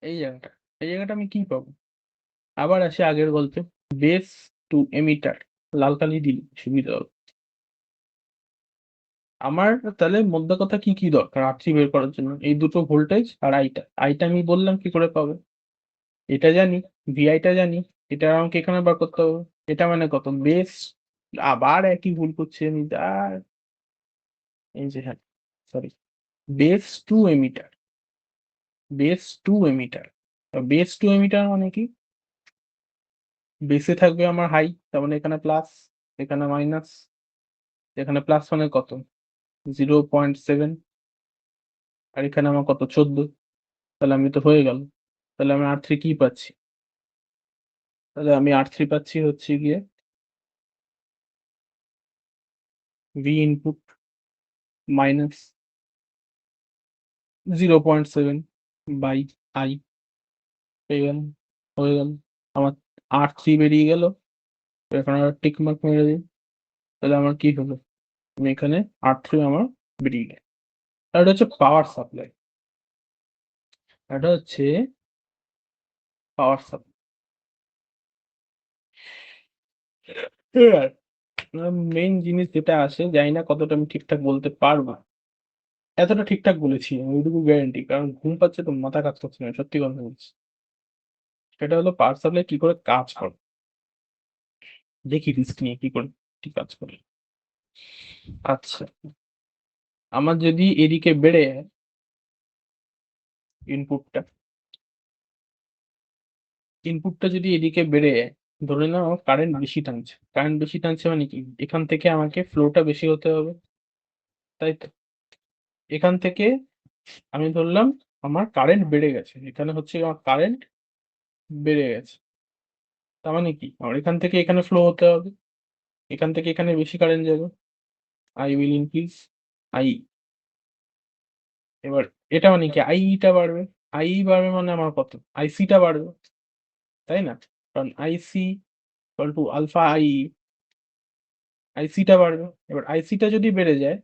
Speaker 1: এই জায়গাটা, এই জায়গাটা আমি কি পাবো? আবার আসি আগের গল্পে, বেস টু এমিটার, লাল কালি দিলি সুবিধা হবে আমার। তাহলে মধ্যে কথা কি কি দরকার R3 বের করার জন্য? এই দুটো ভোল্টেজ আর আইটা। আইটা আমি বললাম কি করে পাবে, এটা জানি, ভিআইটা জানি, এটা আমাকে এখানে বার করতে হবে। এটা মানে কত? বেস, আবার একই ভুল করছি আমি আর, এই যে হ্যাঁ, sorry, base two emitter, base two emitter. Base two emitter মানে কি? বেসে থাকবে আমার হাই, তার মানে এখানে প্লাস, এখানে মাইনাস, এখানে প্লাস মানে কত? 0.7, আর এখানে আমার কত? 14। তাহলে আমি তো হয়ে গেল। তাহলে আমি R3 কি পাচ্ছি? তাহলে আমি R3 পাচ্ছি হচ্ছে গিয়ে V input minus 0.7 by I, পেয়ে গেল, হয়ে গেল আমার। R3 বেরিয়ে গেল, এখানে টিক মার্ক মেরে দিই। তাহলে আমার কি হলো? আমি এখানে R3 আমার বেরিয়ে গেল। আর এটা হচ্ছে পাওয়ার সাপ্লাই, এটা হচ্ছে পাওয়ার সাপ্লাই। মেইন জিনিস যেটা আসে, জানি না কতটা আমি ঠিকঠাক বলতে পারবো। এতটা ঠিকঠাক বলেছি আমি, ওইটুকু গ্যারান্টি, কারণ ঘুম পাচ্ছে তো, মাথা কাজ করছে না, সত্যি কথা বলছি। সেটা হলো পাওয়ার সাপ্লাই কি করে কাজ করে, দেখি রিস্ক নিয়ে কি করে ঠিক কাজ করে। আচ্ছা, আমার যদি এদিকে বেড়ে যায় ইনপুটটা, ইনপুটটা যদি এদিকে বেড়ে যায়, ধরে নাও আমার কারেন্ট বেশি টানছে, কারেন্ট বেশি টানছে মানে কি, এখান থেকে আমাকে ফ্লোটা বেশি হতে হবে, তাই তো? এখান থেকে আমি ধরলাম আমার কারেন্ট বেড়ে গেছে, এখানে হচ্ছে আমার কারেন্ট বেড়ে গেছে, তার মানে কি আমার এখান থেকে এখানে ফ্লো হতে হবে, এখান থেকে এখানে বেশি কারেন্ট যাবে, আই উইল ইনক্রিজ আই। এবার এটা মানে কি, আইটা বাড়বে, আই বাড়বে মানে আমার কত? আইসিটা বাড়বে, তাই না? কারণ আইসি ইকুয়াল টু আলফা আই, আইসিটা বাড়বে। এবার আইসিটা যদি বেড়ে যায়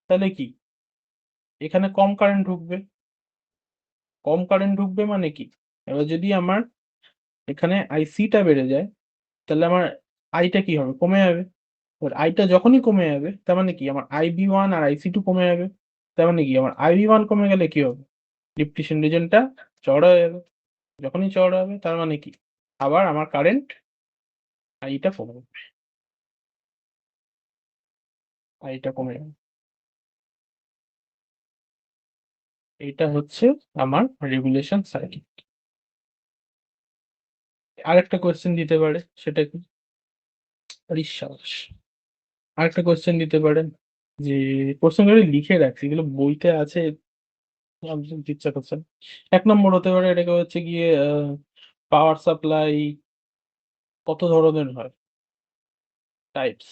Speaker 1: তাহলে কি, এখানে কম কারেন্ট ঢুকবে, কম কারেন্ট ঢুকবে মানে কি, এবার যদি আমার এখানে আইসিটা বেড়ে যায়, তাহলে আমার আইটা কি হবে? কমে যাবে। এবার আইটা যখনই কমে যাবে, তার মানে কি আমার IB1 আর IC2 কমে যাবে, তার মানে কি আমার IB1 কমে গেলে কি হবে? ডিপ্লিশন রিজনটা চওড়া হয়ে যাবে, যখনই চওড়া হবে তার মানে কি আবার আমার কারেন্ট আইটা কমে যাবে, আইটা কমে যাবে। এইটা হচ্ছে আমার রেগুলেশন সার্কিট। আরেকটা কোয়েশ্চেন দিতে পারে, সেটা কি? বিশ্বাস, আরেকটা কোয়েশ্চেন দিতে পারেন, যে প্রশ্নগুলো লিখে রাখছি, এগুলো বইতে আছে, আমি জানতে ইচ্ছা করছে না। ১ নম্বর হতে পারে এটাকে হচ্ছে গিয়ে পাওয়ার সাপ্লাই কত ধরনের হয়? টাইপস।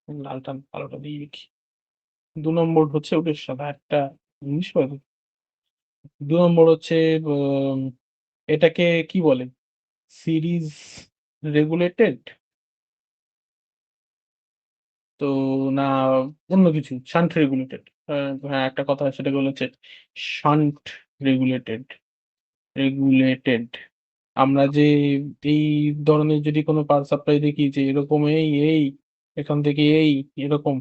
Speaker 1: লালটা কালোটা দিয়ে লিখি। ২ নম্বর হচ্ছে ওটার সাদা একটা জিনিস পাবে। ২ নম্বর হচ্ছে আম এটাকে কি বলে? সিরিজ রেগুলেটেড তো না অন্য কিছু শান্ট রেগুলেটেড। হ্যাঁ, একটা কথা আছে সেটাকে বলা হচ্ছে শান্ট রেগুলেটেড, রেগুলেটেড। আমরা যে এই ধরনের যদি কোনো পাওয়ার সাপ্লাই দেখি যে এরকম এই এখান থেকে এরকম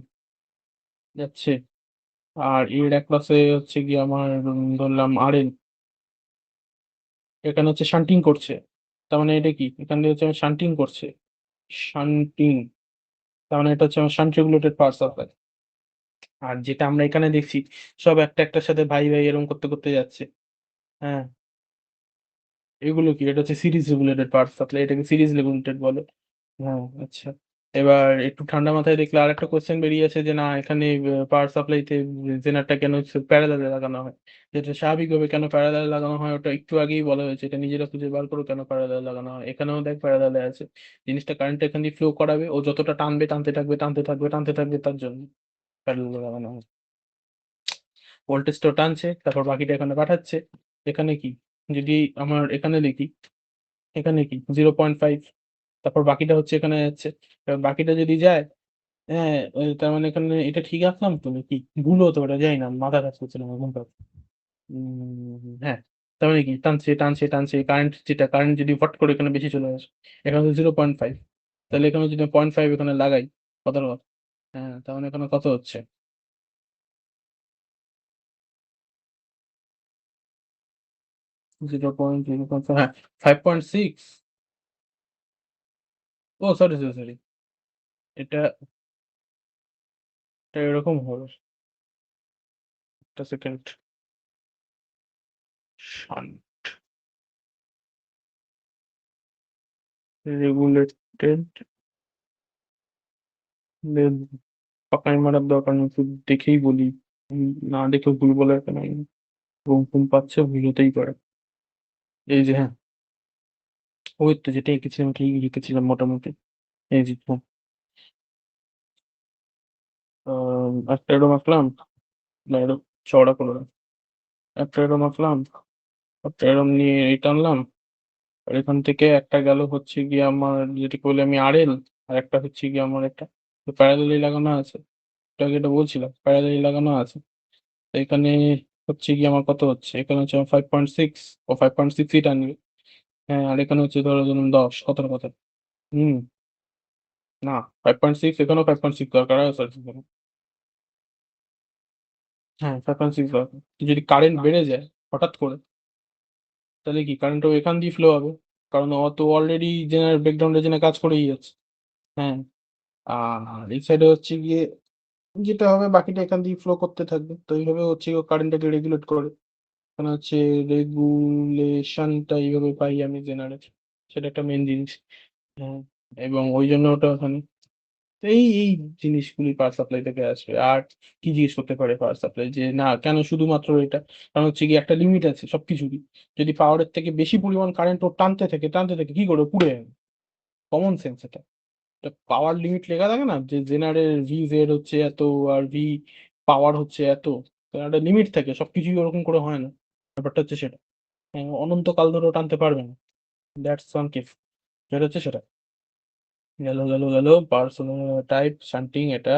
Speaker 1: যাচ্ছে। আর এর একপাশে হচ্ছে গিয়ে আমার ধরলাম আরএল, এখানে হচ্ছে শান্টিং করছে। তার মানে এটা কি? এখান দিয়ে হচ্ছে আমার শান্টিং করছে। শান্টিং। তার মানে এটা হচ্ছে আমার শান্ট রেগুলেটেড পাওয়ার সাপ্লাই। আর যেটা আমরা এখানে দেখছি সব একটার সাথে ভাই এরকম করতে যাচ্ছে। হ্যাঁ, এগুলো কি? এটা হচ্ছে সিরিজ রেগুলেটেড পাওয়ার সাপ্লাই। এটাকে সিরিজ রেগুলেটেড বলে। হ্যাঁ, আচ্ছা। এবার একটু ঠান্ডা মাথায় দেখলে আরেকটা কোয়েশ্চেন বেরিয়েছে যে না এখানে পাওয়ার সাপ্লাইতে জেনারেটরটা কেন হচ্ছে প্যারালাল এ লাগানো হয়? যেটা স্বাভাবিকভাবে কেন প্যারালাল এ লাগানো হয় ওটা একটু আগেই বলা হয়েছে। এটা নিজেরা খুঁজে বার করো কেন প্যারালাল লাগানো হয়। এখানেও দেখ প্যারালাল এ আছে। জিনিসটা কারেন্ট এখান দিয়ে ফ্লো করাবে। ও যতটা টানবে, টানতে থাকবে তার জন্য প্যারালাল এ লাগানো হয়। ভোল্টেজটাও টানছে, তারপর বাকিটা এখানে পাঠাচ্ছে। এখানে কি? যদি আমার এখানে লিখি, এখানে কি? 0.5, তারপর বাকিটা হচ্ছে এখানে যাচ্ছে। এবার বাকিটা যদি যায়, হ্যাঁ, তার মানে এখানে এটা ঠিক রাখলাম তো নাকি? ভুলও হতে পারে, জানি না। মাথা কাজ করছে না আমার, ঘুম পাচ্ছে। হ্যাঁ। তার মানে কি? টানছে। কারেন্ট যদি ফট করে এখানে বেশি চলে আসে, এখানে তো 0.5, তাহলে এখানে যদি 0.5 এখানে লাগাই, কথার কথা। হ্যাঁ, তার মানে এখানে কত হচ্ছে? 0.0, হ্যাঁ, 5.6। ও সরি। এটা এটা এরকম হবে। একটা সেকেন্ড। শান্ট রেগুলেটেড, পাকাই মারার দরকার নেই, একটু দেখেই বলি। না দেখে ভুল বলে একটা নাই। ঘুম পাচ্ছে, ভুল হতেই পারে। এই যে হ্যাঁ, ওই তো যেটা এঁকেছিলাম ঠিক লিখেছিলাম মোটামুটি। এই যে একটা এরম আঁকলাম, না এরম চওড়া করলাম। একটা এরম আঁকলাম, একটা এরম নিয়ে এই টানলাম। আর এখান থেকে একটা গেল হচ্ছে গিয়ে আমার যেটাকে বলি আমি আরএল, আর একটা হচ্ছে গিয়ে আমার একটা প্যারালালি লাগানো আছে। এটাকে এটা বলছিলাম প্যারালালি লাগানো আছে। তো এখানে হচ্ছে গিয়ে আমার কত হচ্ছে? এখানে হচ্ছে আমার 5.6, ও 5.6ই টানবে। হ্যাঁ, আর এখানে হচ্ছে ধরুন 10, কতটা কথা? হুম, না, 5.6, এখানেও 5.6 দরকার আছে স্যার। হ্যাঁ, 5.6 দরকার। তো যদি কারেন্ট বেড়ে যায় হঠাৎ করে, তাহলে কি কারেন্টও এখান দিয়ে ফ্লো হবে? কারণ ও তো অলরেডি ব্যাকগ্রাউন্ডে জেনে কাজ করেই যাচ্ছে। হ্যাঁ, আর এই সাইডে হচ্ছে গিয়ে যেটা হবে বাকিটা এখান দিয়ে ফ্লো করতে থাকবে। তো এইভাবে হচ্ছে কারেন্টটাকে রেগুলেট করে। মানে হচ্ছে রেগুলেশনটা এইভাবে পাই আমি জেনারেট। সেটা একটা মেইন জিনিস। হ্যাঁ, এবং ওই জন্য ওটা ওখানে। তো এই জিনিসগুলি পাওয়ার সাপ্লাই থেকে আসবে। আর কি জিজ্ঞেস করতে পারে পাওয়ার সাপ্লাই যে না কেন শুধুমাত্র এটা? কারণ হচ্ছে গিয়ে একটা লিমিট আছে সবকিছুরই। যদি পাওয়ারের থেকে বেশি পরিমাণ কারেন্ট ও টানতে থাকে কি করে? পুড়ে যাবে। কমন সেন্স এটা। পাওয়ার লিমিট লেখা থাকে না যে জেনারেল ভি জেড হচ্ছে এত, আর ভি পাওয়ার হচ্ছে এত। তো একটা লিমিট থাকে, সবকিছুই ওরকম করে হয় না। ব্যাপারটা হচ্ছে সেটা। অনন্তকাল ধরেও টানতে পারবে না। দ্যাটস ওয়ান কেস, যেটা হচ্ছে সেটা। গেল পার্সোনাল টাইপ শান্টিং এটা।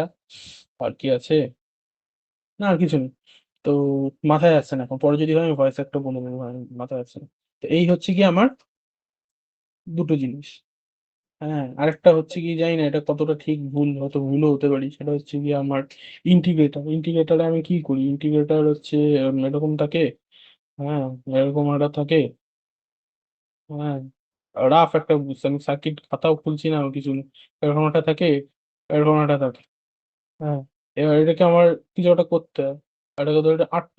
Speaker 1: আর কি আছে? না আর কিছু নেই। তো মাথায় আসছে না এখন, পরে যদি হয় আমি ভয়েস একটা বলে দেবো, মাথায় আসছে না। তো এই হচ্ছে কি আমার দুটো জিনিস। হ্যাঁ, আরেকটা হচ্ছে কি জানি না এটা কতটা ঠিক ভুল, হয়তো ভুলও হতে পারি। সেটা হচ্ছে কি আমার ইন্টিগ্রেটারে আমি কি করি? ইন্টিগ্রেটার হচ্ছে এরকম থাকে। হ্যাঁ, এরকম একটা থাকে। হ্যাঁ, রাফ একটা বুঝছি, আমি সার্কিট খাতাও খুলছি না কিছু না। এরকম একটা থাকে, এরকম একটা থাকে। হ্যাঁ, এবার এটাকে আমার কিছু একটা করতে হয়। এটাকে ধর এটা R2,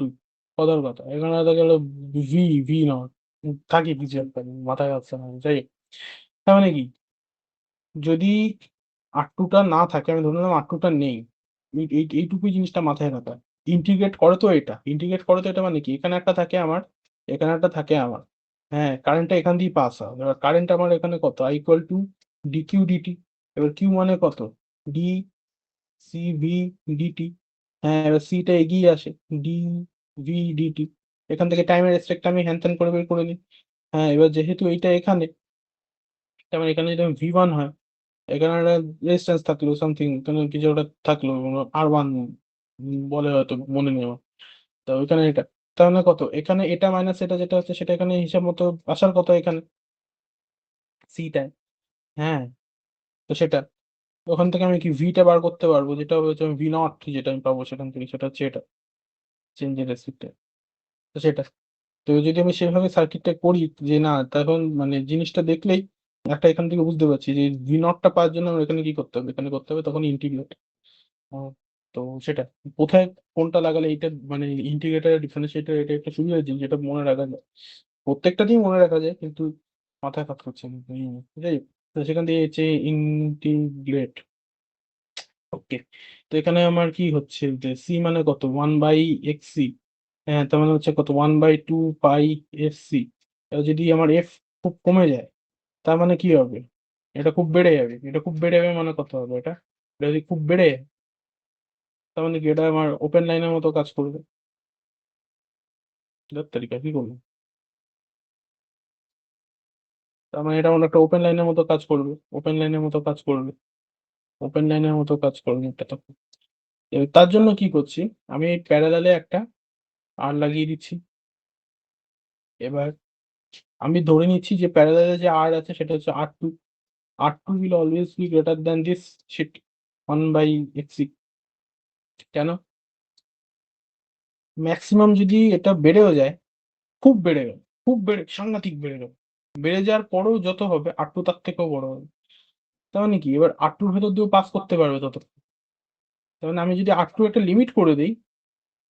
Speaker 1: কথার কথা। এখানে দেখা গেল ভি, ভি নট থাকে কিছু একটা, মাথায় আসছে না। যাই হোক, তার মানে কি? যদি R2টা না থাকে, আমি ধরে নিলাম R2টা নেই। এইটুকুই জিনিসটা মাথায় রাখা। ইন্টিগ্রেট করে তো এটা, ইন্টিগ্রেট করে তো এটা মানে কি, এখানে একটা থাকে আমার, এখানে একটা থাকে আমার। হ্যাঁ, কারেন্টটা এখান দিয়ে পাস হয়, এবার কারেন্ট আমার এখানে কত, I equal to D Q D T. এবার কিউ মানে কত, ডি সি ভি ডিটি। হ্যাঁ, এবার সিটা এগিয়ে আসে, ডি ভি ডিটি। এখান থেকে টাইমের রেসপেক্ট আমি হ্যান ত্যান করে বের করে নিই। হ্যাঁ, এবার যেহেতু এইটা এখানে, তেমন এখানে যদি ভি ওয়ান হয়, এখানে একটা রেজিস্ট্যান্স থাকলো সামথিং, এখানে কিছু একটা থাকলো, আর ওয়ান বলে হয়তো, মনে নেই আমার। তো ওইখানে এটা, তাহলে কত এখানে, এটা মাইনাস এটা যেটা হচ্ছে সেটা এখানে হিসাব মতো আসার কত এখানে সিটায়। হ্যাঁ, তো সেটা, ওখান থেকে আমি কি ভিটা বার করতে পারবো, যেটা হচ্ছে ভি নট, যেটা আমি পাবো সেখান থেকে, সেটা হচ্ছে এটা চেঞ্জ ইন রেসিপ্টে। তো সেটা, তো যদি আমি সেভাবে সার্কিটটা করি, যে না তখন মানে জিনিসটা দেখলেই একটা এখান থেকে বুঝতে পারছি যে ভি নটটা পাওয়ার জন্য আমার এখানে কি করতে হবে, এখানে করতে হবে তখন ইন্টিগ্রেট। তো সেটা কোথায় কোনটা লাগালে এইটা মানে ইন্টিগ্রেটার ডিফারেন্সিয়েটার, এটা একটা সুবিধা জিনিস, যেটা মনে রাখা যায়, প্রত্যেকটাতেই মনে রাখা যায়, কিন্তু মাথায় কাজ করছে না। যাই হোক, তো সেখান থেকে হচ্ছে ইন্টিগ্রেট। ওকে, তো এখানে আমার কি হচ্ছে যে সি মানে কত, 1/xc। হ্যাঁ, তার মানে হচ্ছে কত, 1/2 পাই এফ সি। যদি আমার এফ খুব কমে যায়, তার মানে কি হবে, এটা খুব বেড়ে যাবে, এটা খুব বেড়ে যাবে মানে কত হবে এটা, এটা যদি খুব বেড়ে যায়, তার মানে কি এটা আমার ওপেন লাইনের মতো কাজ করবে। এটার তালিকা কি করবো, তার মানে এটা আমার একটা ওপেন লাইনের মতো কাজ করবে, ওপেন লাইনের মতো কাজ করবে, ওপেন লাইনের মতো কাজ করবে এটা তো। তার জন্য কি করছি, আমি প্যারালালে একটা আর লাগিয়ে দিচ্ছি। এবার আমি ধরে নিচ্ছি যে প্যারালালে যে আর আছে সেটা হচ্ছে R2। R2 will always be greater than this shit 1/xc। কেন, ম্যাক্সিমাম যদি এটা বেড়েও যায়, খুব বেড়ে গেল, খুব বেড়ে সাংঘাতিক বেড়ে গেল, বেড়ে যাওয়ার পরেও যত হবে R2 তার থেকেও বড় হবে। তার মানে কি, এবার R2 ভেতর দিয়েও পাস করতে পারবে তত। তার মানে আমি যদি R2 একটা লিমিট করে দিই,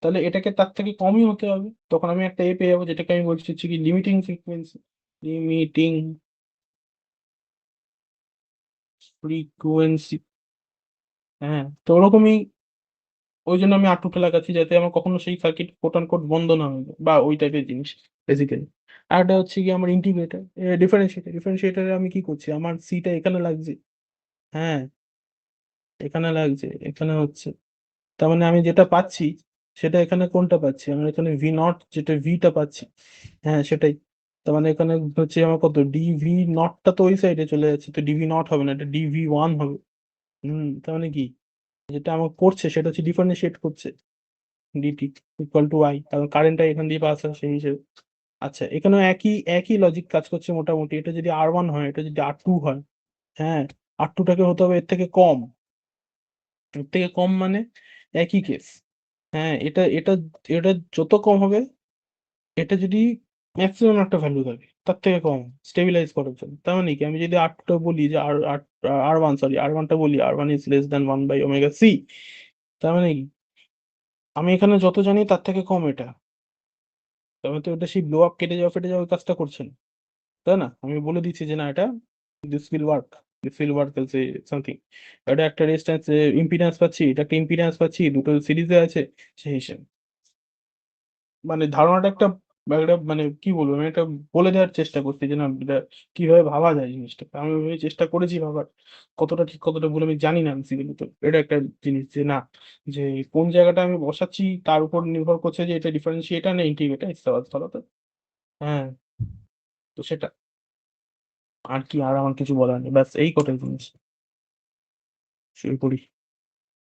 Speaker 1: তাহলে এটাকে তার থেকে কমই হতে হবে, তখন আমি একটা এ পেয়ে যাবো, যেটাকে আমি বলছি হচ্ছে কি লিমিটিং ফ্রিকোয়েন্সি, লিমিটিং ফ্রিকোয়েন্সি। হ্যাঁ, তো ওরকমই, ওই জন্য আমি আটুটা লাগাচ্ছি, যাতে আমার কখনো সেই সার্কিট কোট আনকোট বন্ধ না হয়ে যায়, বা ওই টাইপের জিনিস বেসিক্যালি। আর একটা হচ্ছে কি আমার ইন্টিগ্রেটার, ডিফারেন্সিয়েটার, ডিফারেন্সিয়েটারে আমি কি করছি, আমার সিটা এখানে লাগছে। হ্যাঁ, এখানে লাগছে, এখানে হচ্ছে, তার মানে আমি যেটা পাচ্ছি সেটা এখানে কোনটা পাচ্ছি, আমার এখানে ভি নট, যেটা ভিটা পাচ্ছি। হ্যাঁ, সেটাই। তার মানে এখানে হচ্ছে আমার কত, ডিভি নটটা তো ওই সাইডে চলে যাচ্ছে, তো ডিভি নট হবে না, এটা ডিভি ওয়ান হবে। তার মানে কি, যেটা আমার করছে সেটা হচ্ছে ডিফারেন্সিয়েট করছে ডিটি ইকুয়াল টু আই, কারণ কারেন্টটা এখান দিয়ে পাস হয় সেই হিসেবে। আচ্ছা, এখানেও একই একই লজিক কাজ করছে মোটামুটি, এটা যদি R1 হয়, এটা যদি R2 হয়। হ্যাঁ, R2টাকে হতে হবে এর থেকে কম, এর থেকে কম মানে একই কেস। হ্যাঁ, এটা এটা এটা যত কম হবে, এটা যদি ম্যাক্সিমাম একটা ভ্যালু থাকে তার থেকে কম, স্টেবিলাইজ করার জন্য। তার মানে কি, আমি যদি R2টা বলি যে আর ওয়ান, সরি আর ওয়ানটা বলি, R1 is less than 1/ωc, তার মানে কি, আমি এখানে যত জানি তার থেকে কম এটা, তবে তো ওটা সেই ব্লো আপ কেটে যাওয়া ফেটে যাওয়ার কাজটা করছে না, তাই না, আমি বলে দিচ্ছি যে না এটা, this will work, this will work else something. এটা একটা রেজিস্ট্যান্স ইম্পিডেন্স পাচ্ছি, এটা একটা ইম্পিডেন্স পাচ্ছি, দুটো সিরিজে আছে, সেই হিসেবে মানে ধারণাটা একটা, বা একটা মানে কি বলবো, আমি একটা বলে দেওয়ার চেষ্টা করছি যে না এটা কিভাবে ভাবা যায় জিনিসটা, আমি ওইভাবে চেষ্টা করেছি ভাবার, কতটা ঠিক কতটা ভুল আমি জানি না বেসিক্যালি। তো এটা একটা জিনিস যে না, যে কোন জায়গাটা আমি বসাচ্ছি তার উপর নির্ভর করছে যে এটা ডিফারেন্সিয়েটার না ইন্টিগ্রেটার, ইস্তেফাত। হ্যাঁ, তো সেটা, আর কি, আর আমার কিছু বলার নেই, ব্যাস এই কটাই জিনিস, শুরু করি।